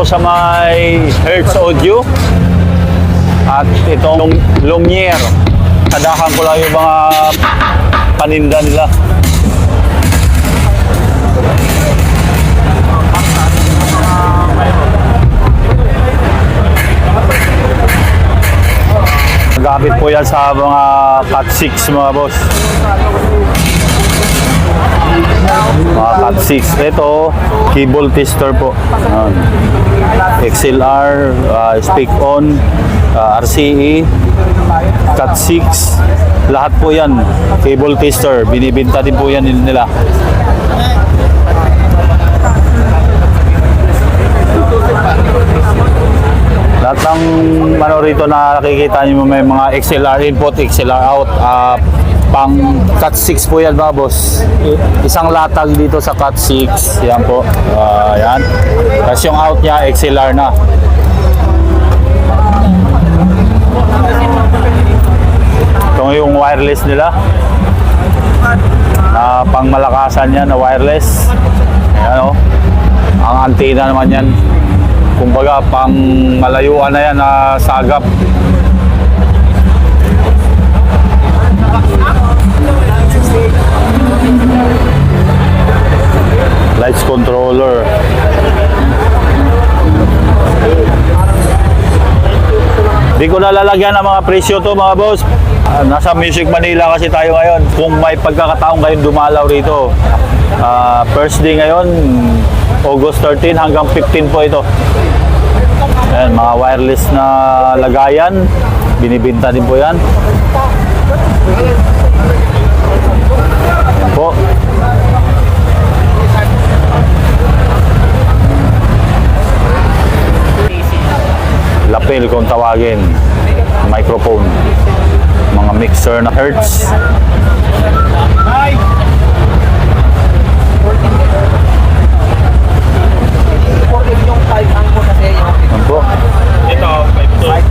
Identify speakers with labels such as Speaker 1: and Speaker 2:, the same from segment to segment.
Speaker 1: sa may Hertz Audio. At itong Lumiere. Kadahan ko lang yung mga paninda nila. Gamit po yan sa mga Cat 6 mga boss. Mga Cat 6. Ito, cable tester po. XLR, speak on, RCE, Cat 6. Lahat po yan, cable tester. Binibinta din po yan nila. Lahat ng ano rito na nakikita nyo may mga XLR input, XLR out, pang Cat 6 po yan mga boss. Isang latag dito sa Cat 6, yan po, yan. Tapos yung out niya XLR na. Ito yung wireless nila, na pang malakasan yan na wireless. Ayan o, ang antenna naman yan. Kumbaga, pang malayuan na yan na sagap. Lights controller. Di ko nalalagyan ng mga presyo to mga boss. Nasa Music Manila kasi tayo ngayon. Kung may pagkakataong kayong dumalaw rito, first day ngayon, August 13 hanggang 15 po ito. Ayan, mga wireless na lagayan, binibinta din po yan. Ayan po. Lapel kung tawagin, microphone, mga mixer na Hertz.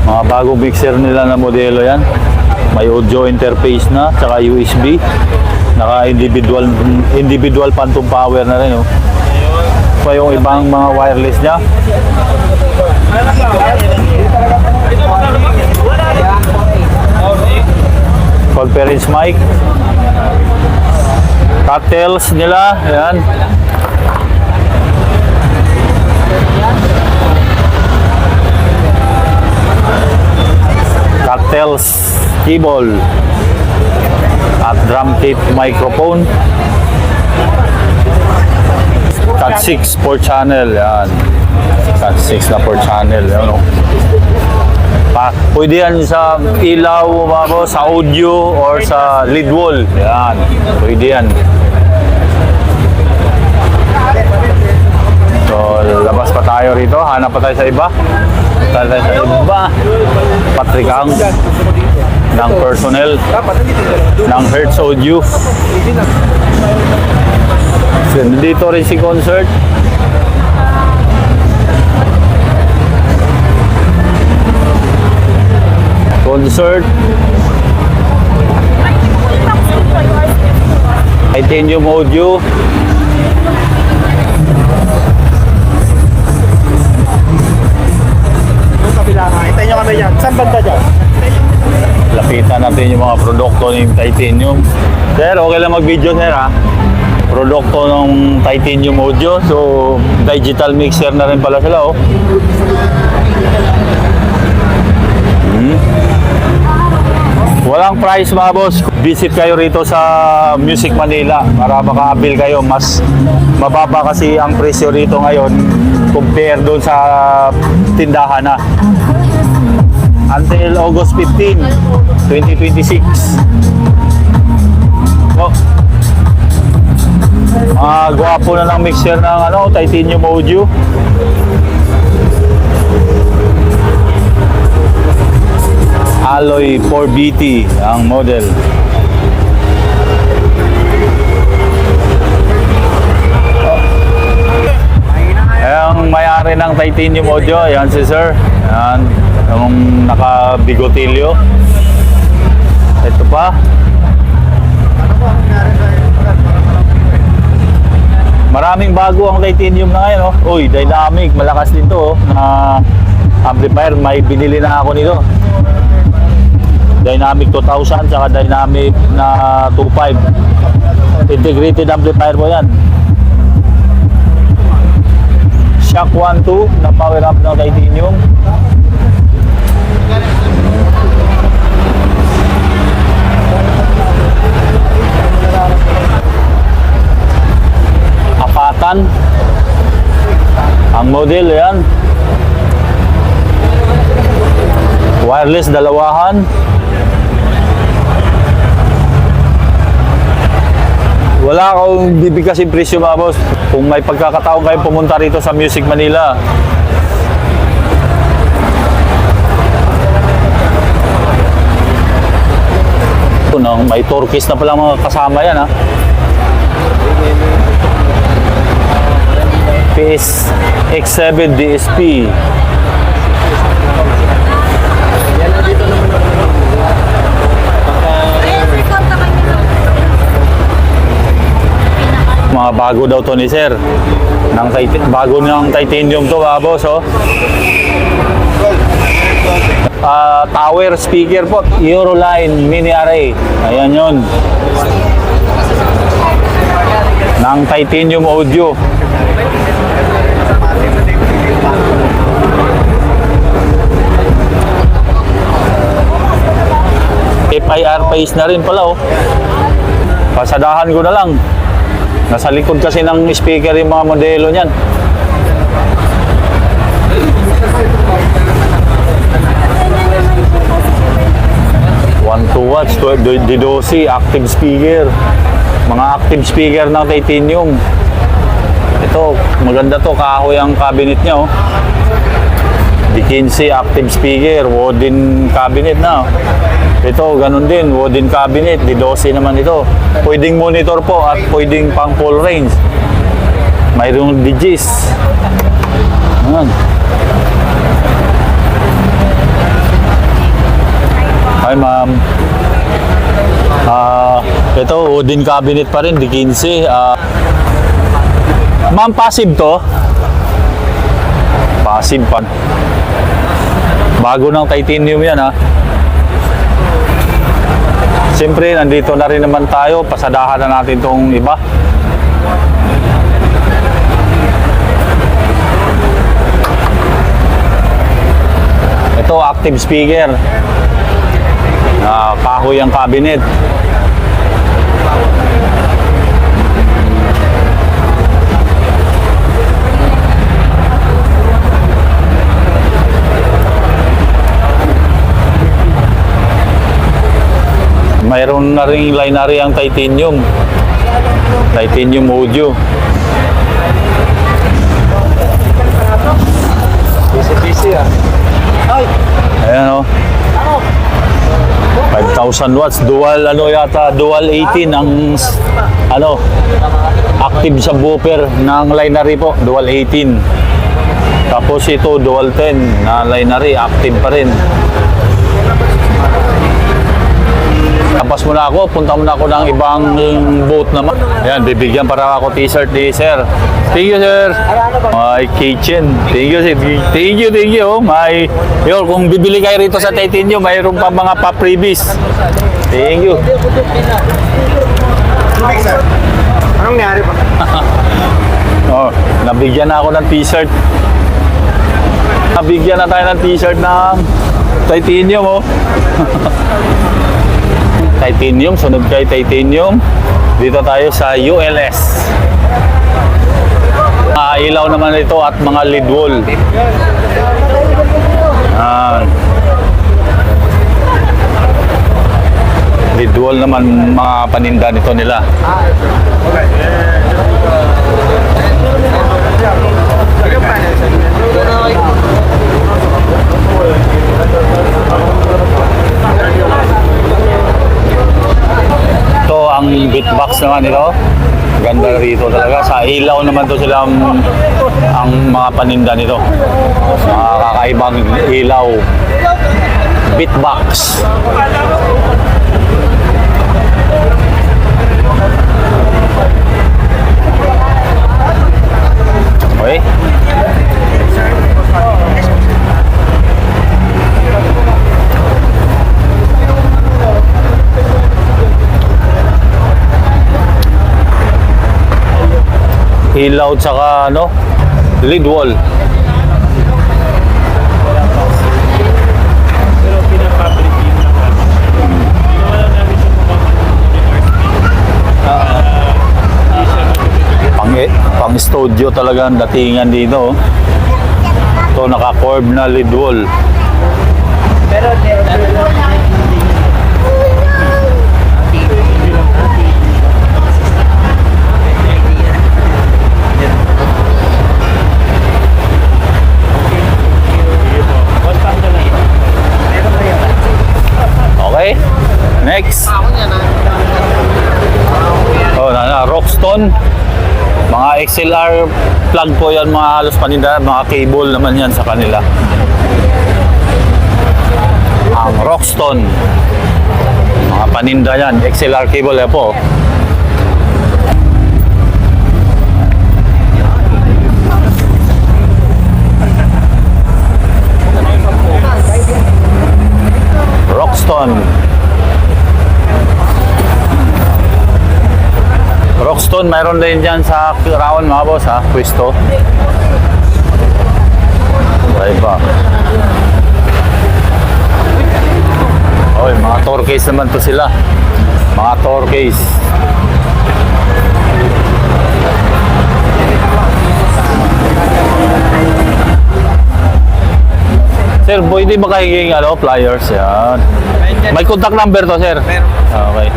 Speaker 1: Mga bagong mixer nila na modelo yan. May audio interface na, tsaka USB. Naka individual phantom power na rin. Oh. Pa yung ibang mga wireless niya. Conference mic. Cocktails nila, yan. Cocktails, cable, at drum kit microphone. Cat 6 4 channel, yan. Cat 6 na 4 channel, yan, no? Pwede yan sa ilaw, sa audio, or sa lead wall, yan. Pwede yan. So, labas pa tayo rito, hanap pa tayo sa iba. Patrikang ng personnel ng Hertz Audio. Dito rin si Concert. Titanium Audio.
Speaker 2: Hintayin nyo kami dyan. Saan banda dyan?
Speaker 1: Lapitan natin yung mga produkto ng Titanium. Sir, okay lang mag-video sir ha. Produkto ng Titanium Audio. So, digital mixer na rin pala sila oh. Walang price mga boss. Visit kayo rito sa Music Manila para makaabil kayo. Mas mababa kasi ang presyo rito ngayon compare doon sa tindahan na. Until August 15, 2026. Oh. Gwapo na ng mixer ng Titanium Audio. Alloy 4BT ang model. Ang may-ari ng Titanium Audio, yan si sir. Yan, yung naka-bigotilyo. Ito pa. Maraming bago ang titanium na ngayon, oh. Uy, dynamic, malakas din to, oh, na amplifier. May binili na ako nito. Dynamic 2000 saka dynamic na 25. Integrated amplifier po yan. Shock 1.2 na power up ng titanium. Apatan ang model yan. Wireless dalawahan. Wala akong bibigkasin presyo mga boss. Kung may pagkakataon kayo pumunta rito sa Music Manila, may turquoise na pala mga kasama yan, ha. PS X7 DSP. Mga bago daw to ni sir. Bago ng titanium to mga boss, oh. Tower speaker po, Euroline mini array. Ayan yun. Ng titanium audio. FIR phase na rin pala, oh. Pasadahan ko na lang. Nasa likod kasi ng speaker yung mga modelo niyan. One to watch, D12 active speaker. Mga active speaker ng titanium. Ito, maganda to, kahoy ang cabinet niya, oh. D15 active speaker, wooden cabinet na, oh. Ito, ganun din, wooden cabinet, D12 naman ito. Pwedeng monitor po at pwedeng pang full range. Mayroong DJs. Ayan. Hi ma'am. Ito, wooden cabinet pa rin, D15. Ma'am, passive to? Passive pa. Bago ng titanium yan, ha. Siyempre, nandito na rin naman tayo. Pasadahan na natin itong iba. Ito, active speaker. Kahoy ang cabinet. Mayroon na rin lineary ang titanium. Titanium audio.
Speaker 2: Busy, ah. Ay!
Speaker 1: Ayan, oh. 5,000 watts. Dual, dual 18 ang, active subwoofer ng lineary po. Dual 18. Tapos ito, dual 10 na lineary. Active pa rin. Tapos muna ako, punta muna ako ng ibang boat naman. Ayan, bibigyan para ako t-shirt ni sir. Thank you, sir. My kitchen. Thank you, sir. Thank you. Oh. Kung bibili kayo rito sa titanium, mayroon pa mga pa-freebies. Thank you.
Speaker 2: Anong nangyari pa?
Speaker 1: Oh, nabigyan na ako ng t-shirt. Nabigyan na tayo ng t-shirt ng titanium, oh. Titanium, sunod kay titanium. Dito tayo sa ULS. Ilaw naman ito at mga lead wall. Lead wall naman mga paninda nito nila. Ito ang beatbox naman ito. Ganda rito talaga. Sa ilaw naman to sila ang mga paninda nito. Mga kakaibang ilaw. Beatbox. ilaw tsaka ano, lead wall.
Speaker 3: Pero pinapabrick yun lang. Ginawa lang namin siya mukhang
Speaker 1: Pang studio talaga ang datingan dito. Oh. Ito naka-curve na lead wall.
Speaker 2: Pero
Speaker 1: Okay. Next. Oh, Rockstone. Mga XLR plug po yan, mga halos paninda, mga cable naman yan sa kanila. Ang Rockstone. Mga paninda yan, XLR cable yan po. Rockstone. Rockstone, mayroon din dyan sa Raon mga boss ha, pwesto. Right ba? Oy, mga tour case naman to sila. Mga tour case. Sir, pwede ba kahinging flyers? Yan. May contact number to, sir? Okay.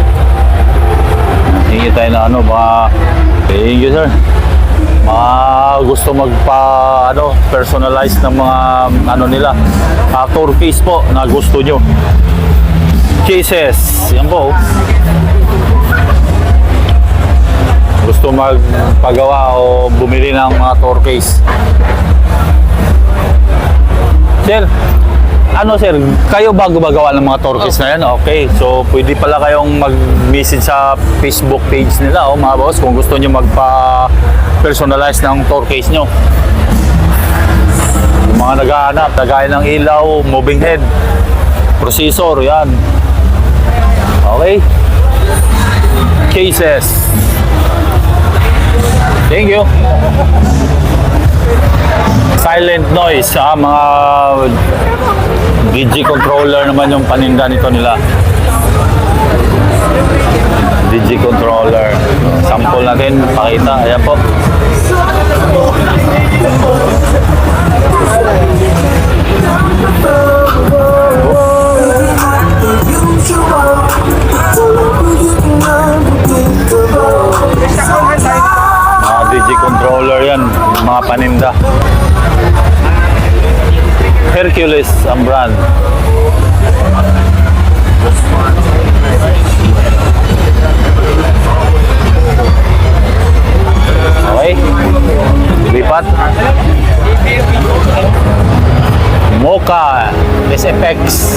Speaker 1: Hingi tayo na thank you, sir. Mga gusto personalize ng mga nila. Tour case po na gusto nyo. Cases. Yan po. Gusto magpagawa o bumili ng mga tour case. Sir, sir, kayo ba gumagawa ng mga tour case na yan? Okay, so pwede pala kayong mag-message sa Facebook page nila, mga boss, kung gusto nyo magpa-personalize ng tour case nyo. Yung mga naghahanap, lagay ng ilaw, moving head, processor, yan. Okay. Cases. Thank you. Silent noise, mga DG controller naman yung paninda nito nila. DG controller. Sample natin, pakita. Ayan po. Mga DG controller yan, mga paninda. Hercules ang brand. Okay. Lipat. Mocha SFX.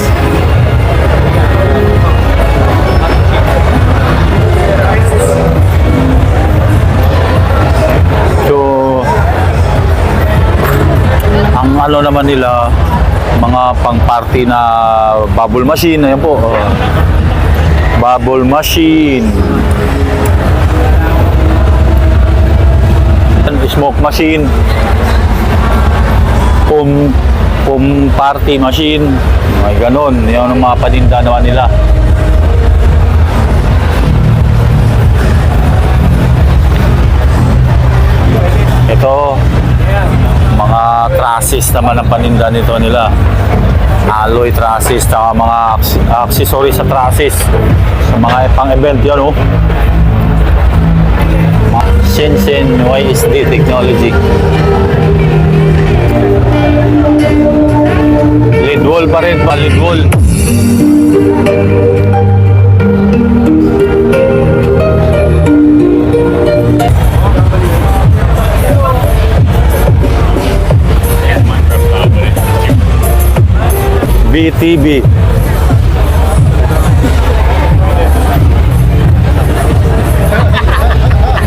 Speaker 1: So, ang naman nila, mga pang-party na bubble machine. Ayan po. Bubble machine. Smoke machine. Party machine. May ganon. Yan ang mga paninda naman nila. Ito, mga trusses naman ang paninda nito nila. Alloy trusses, saka mga accessories sa trusses. Sa mga pang-event yan, Shenzhen YSD Technology. Lead wall pa rin, lead wall. BTB.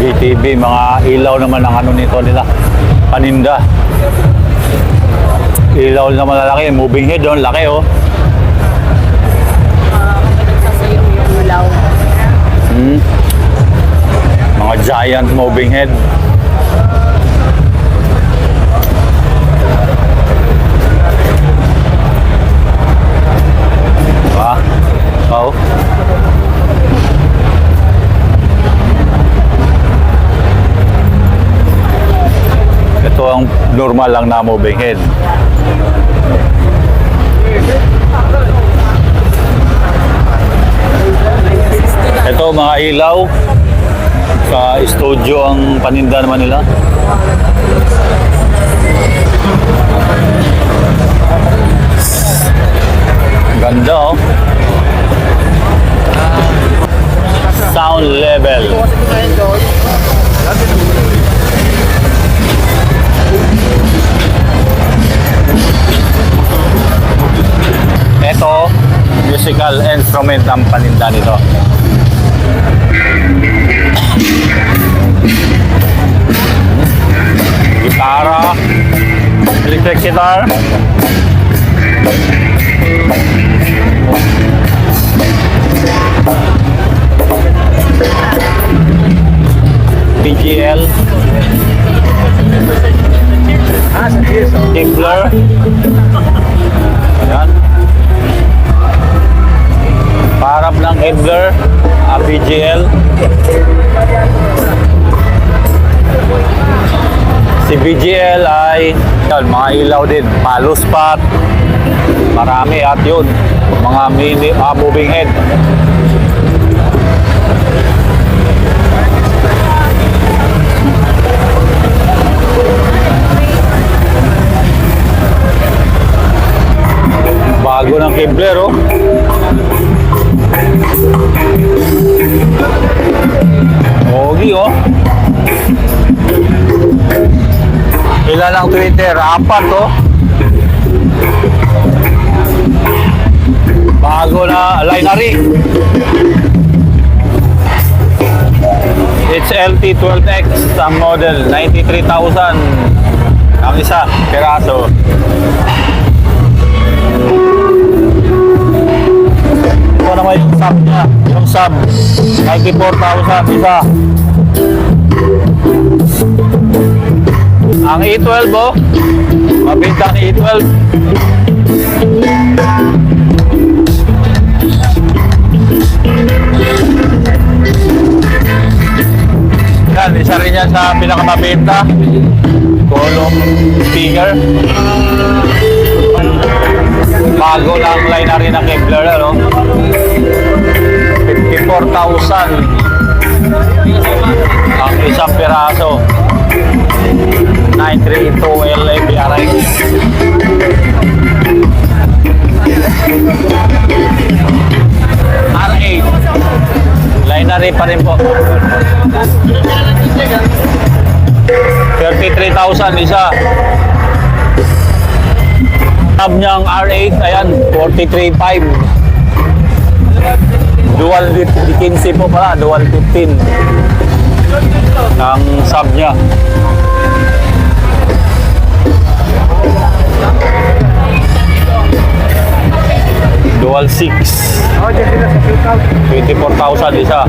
Speaker 1: BTB, mga ilaw naman ang nito nila. Paninda. Ilaw naman na laki, moving head doon, laki Mga giant moving head. normal lang na moving head. Ito mga ilaw. Sa studio ang paninda naman nila. Ganda oh. Sound level. Ito, musical instrument ang paninda nito. Gitara, electric guitar, PGL, Kibler, ayan. Parap ng Kibler, PGL. Si BGL ay yun, mga ilaw din, palo spot, marami at yun, mga mini moving head. Bago ng Kibler oh. Pogi oh. Ilan ang Twitter? 4 oh. Bago na lineary. It's LT12X ang model, 93,000 ang isa, peraso. Ito naman yung sub niya. Yung sub, 94,000 isa. Ang E12 oh, mabinta ang E12. Yan, isa rin yan sa pinakamabinta. Column speaker. Bago lang line na rin ng Kibler, ano? 54,000 ang isang piraso. 932 LA BRX. R8 lineary pa rin po. 33,000 isa. Tab niyang R8, ayan, 43,500. Dual 15 po pala, dual 15 ang sub niya. Dual 6, 24,000 isa.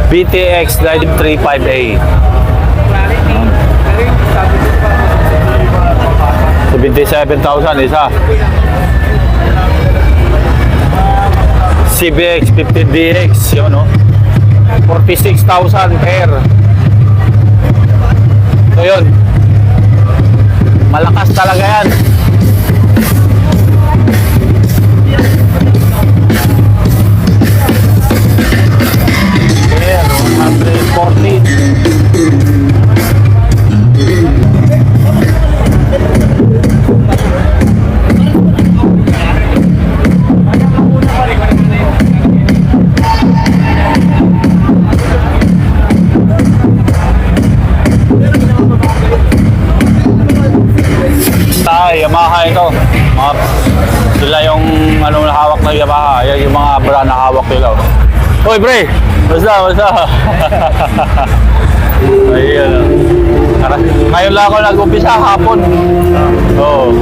Speaker 1: BTX 935A 77,000 isa. CBX 50DX yun no, 46,000 pair. So yun, malakas talaga yan. Ayan, 140. Yamaha ito. Sila yung ano na hawak na Yamaha. Yan yung mga brand na hawak nila. Hoy, pre! Basta. Ayan. Ngayon lang ako nag-umpisa hapon. Oo.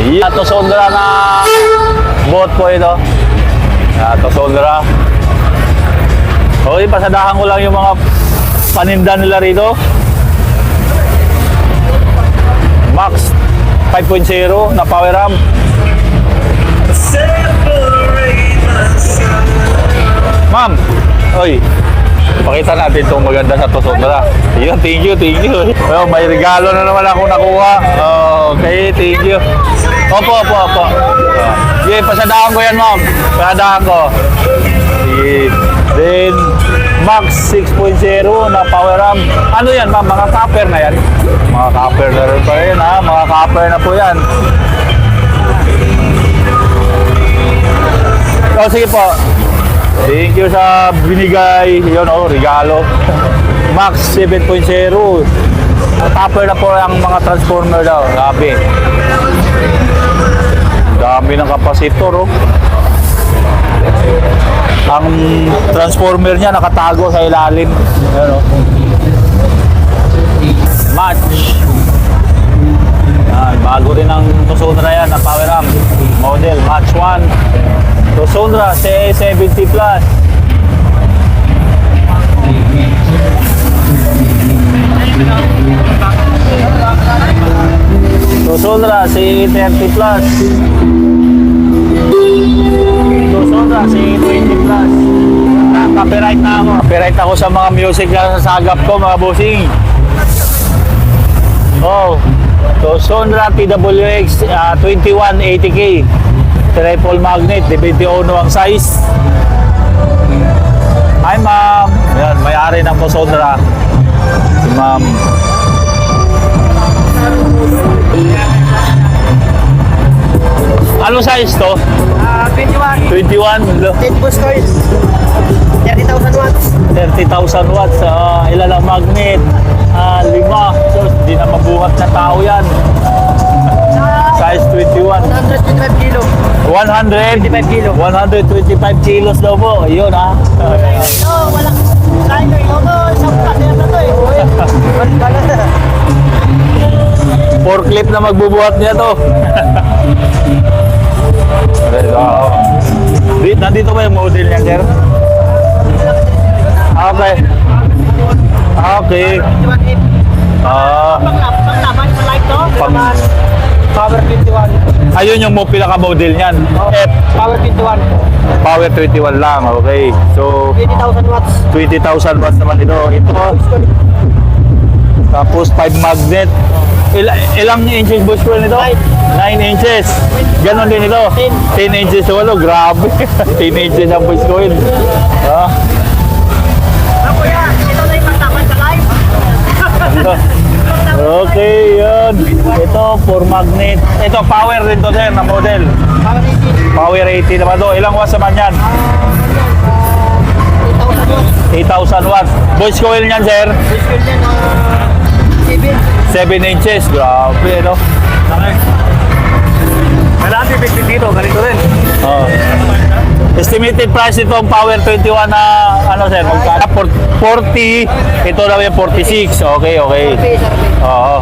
Speaker 1: Ito Sondra na boat po ito. Ito Sondra. Okay, pasadahan ko lang yung mga paninda nila rito. Max 5.0 na power amp. Ma'am, oy, pakita natin itong maganda sa Tucson. Yun, thank you. Oh, may regalo na naman ako nakuha. Okay, thank you. Opo. Sige, pasadaan ko yan, ma'am. Pasadaan ko. Sige. Then, Max 6.0 na power amp. Ano yan, ma'am? Mga copper na yan? Mga copper na rin pa rin, ha? Mga copper na po yan. Oh, sige po. Thank you sa binigay. Yun, regalo. Max 7.0. Copper na po ang mga transformer daw. Grabe. Dami ng kapasitor, oh. Ang transformer niya nakatago sa ilalim. Ayan, oh. Match. Bago rin ang Tucson yan na power amp. Model Match 1. Tucson CA70 Plus. Tucson CA30 Plus. Tucson CA20 Plus. Copyright na ako. Copyright ako sa mga music na sasagap ko, mga bossing. Oh, Tucson TWX 2180K. Triple magnet, 21 ang size. Hi, ma'am. Yan, may-ari ng Tucson. Si ma'am. Ano size to?
Speaker 2: 21.
Speaker 1: 21?
Speaker 2: 10 boost coil. 30,000 watts.
Speaker 1: 30,000 watts. Ilan ang magnet? 5. So, di na mabuhat na tao yan. Size 21.
Speaker 2: 125 kilo.
Speaker 1: 100?
Speaker 2: 25 kilo.
Speaker 1: 125 kilos daw po. Yun, ha?
Speaker 2: Walang kain ko. Isang kasi na to eh.
Speaker 1: Forklift na magbubuhat niya to. Nandito ba yung model niya, sir? Okay.
Speaker 2: Panglaban sa light to. Power 21.
Speaker 1: Ayun yung pinaka-model niyan.
Speaker 2: Power 21.
Speaker 1: Power 21 lang, okay. So,
Speaker 2: 20,000 watts.
Speaker 1: 20,000 watts naman ito. Tapos 5 magnet. Ilang inches bush coil nito? 9 inches. Ganon din ito. 10 inches. So, grabe. 10 inches ang bush coil.
Speaker 2: Ako yan. Ito na yung panglaban sa light.
Speaker 1: Okay, yun. Ito, 4 magnet. Ito, power rin to, sir, na model.
Speaker 2: Power 80.
Speaker 1: Power 80 naman to. Ilang watts naman yan?
Speaker 2: 8,000 watts.
Speaker 1: 8,000 watts. Bush coil niyan, sir?
Speaker 2: Boost coil yan. 7.
Speaker 1: 7 inches. Grabe, no?
Speaker 3: Kailangan pipigpit dito, ganito rin.
Speaker 1: Oh. Estimated price ito ang Power 21 na ano, sir? Magkano? 40. Ito daw yung 46. Okay. Oo.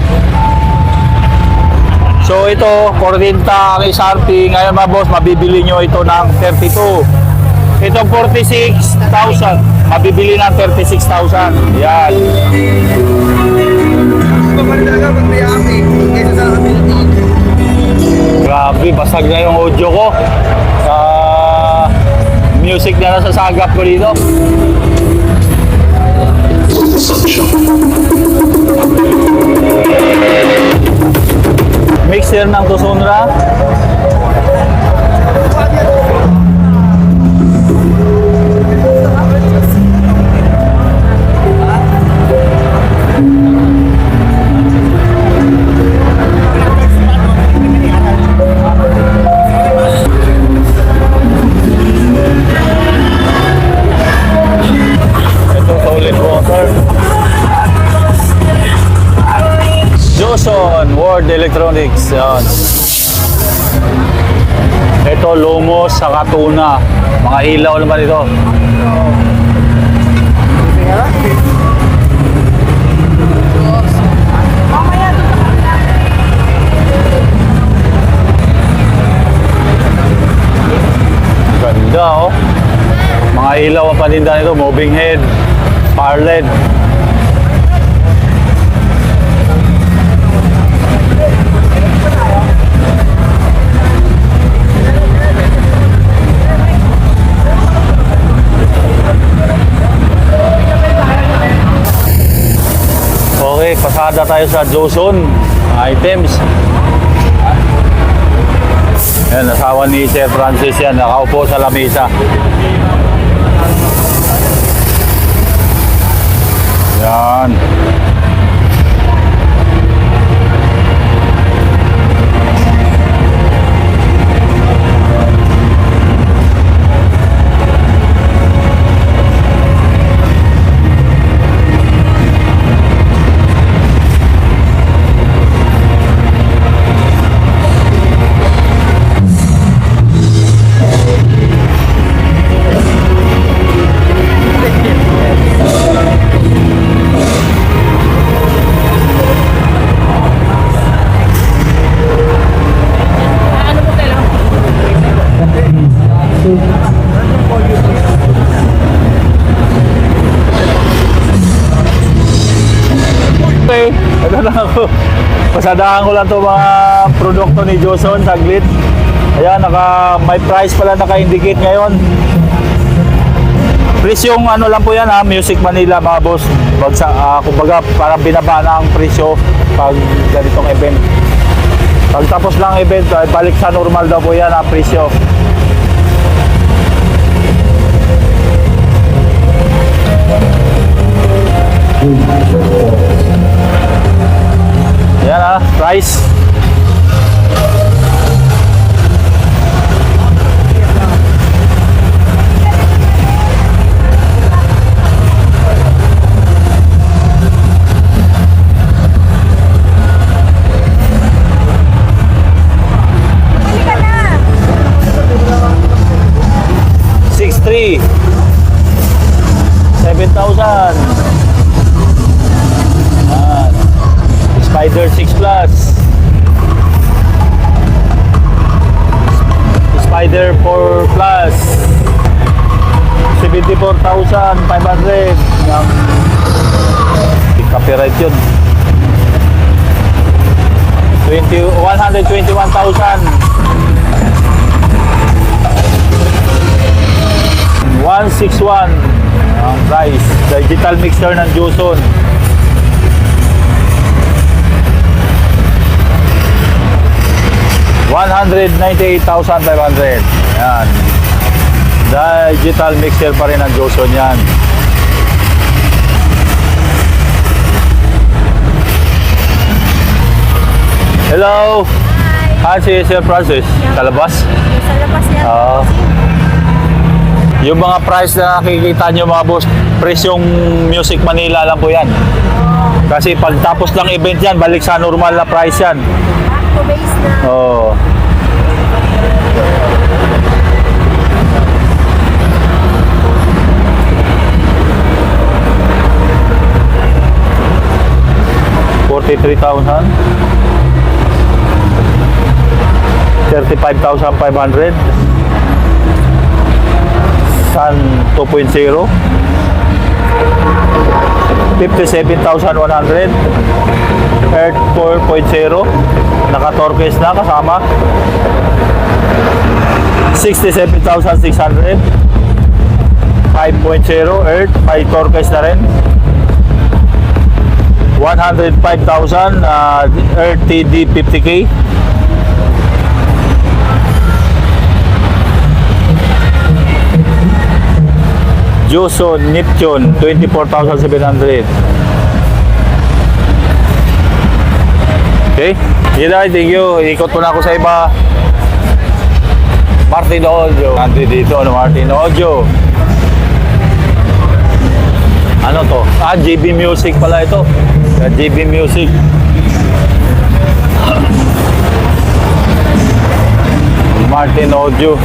Speaker 1: So ito, 40 ang SRP. Ngayon, mga boss, mabibili nyo ito ng 32. Itong 46,000. Mabibili ng 36,000. Yan. Grabe, basag na yung audio ko. Music na nasasagap ko dito. Mixer ng Tucson. Ito solid water. Joson World Electronics. Yan. Ito Lumos sa Katuna. Mga ilaw naman ito. Ganda, oh. Mga ilaw ang paninda nito, moving head, power LED. Siyempre, pasada tayo sa Joson items. Yan, asawa ni Sir Francis yan, nakaupo sa lamesa. Yan.
Speaker 2: Ano mo kailangan?
Speaker 1: Okay, ano na ako. Pasadahan ko lang to mga produkto ni Joson, saglit. Ayan, may price pala naka-indicate ngayon. Presyong ano lang po yan ha, Music Manila mga boss. Kumbaga parang binaba na ang presyo pag ganitong event. Pag tapos lang ang event, ay balik sa normal daw po yan ang presyo. Yan ha, price.
Speaker 2: Halika na!
Speaker 1: 6,300 7,000 Spider 6 Plus Spider 4 Plus 74,500 yung copyright yun 121,000 161 ang price. Digital mixer ng Joson. $198,500. Yan. Digital mixer pa rin ng Joson yan. Hello. Hi, si Sir Francis. Kalabas?
Speaker 2: Sa labas yan.
Speaker 1: Oo. Yung mga price na nakikita nyo mga boss, presyong Music Manila lang po yan. Kasi pag tapos ng event yan, balik sa normal na price yan.
Speaker 2: Back to base na.
Speaker 1: Oo. $43,000 $35,500 Sun 2.0 57,100 Earth 4.0 naka-turquoise na kasama 67,600 5.0 Earth 5 turquoise na rin 105,000 Earth TD 50K Joson Neptune 24,700. Okay? Thank you. Ikot muna ako sa iba. Martin Audio. Nandito dito, Martin Audio. Ano to? JB Music pala ito. JB Music. Martin Audio.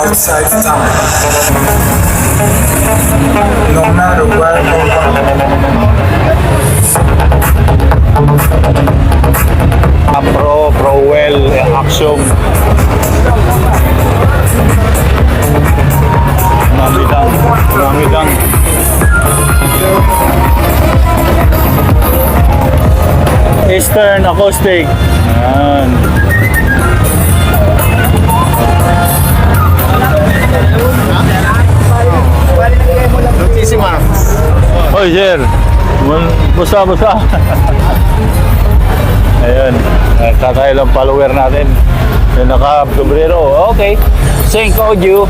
Speaker 4: outside town. No matter where or when.
Speaker 1: Prowell, Axiom. Mamidang. Eastern Acoustic. Yan.
Speaker 3: Notissima.
Speaker 1: Hoy, sir. Busa. Ayun. Tatay lang follower natin. Yung naka-sombrero. Okay. Thank you.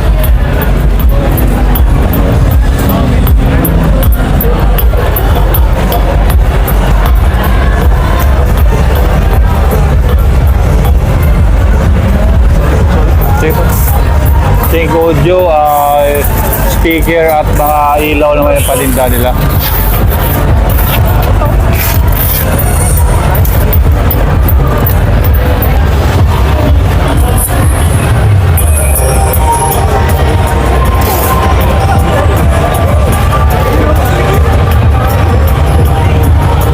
Speaker 1: Thank you, sticker at mga ilaw naman yung palinda nila.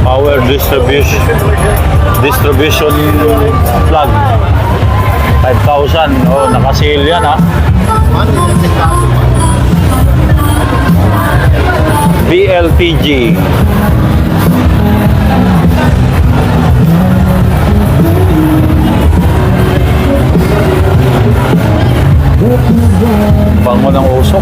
Speaker 1: Power distribution plug 5,000. Oh, naka-sale yan ha. BLTG. Bango ng usok.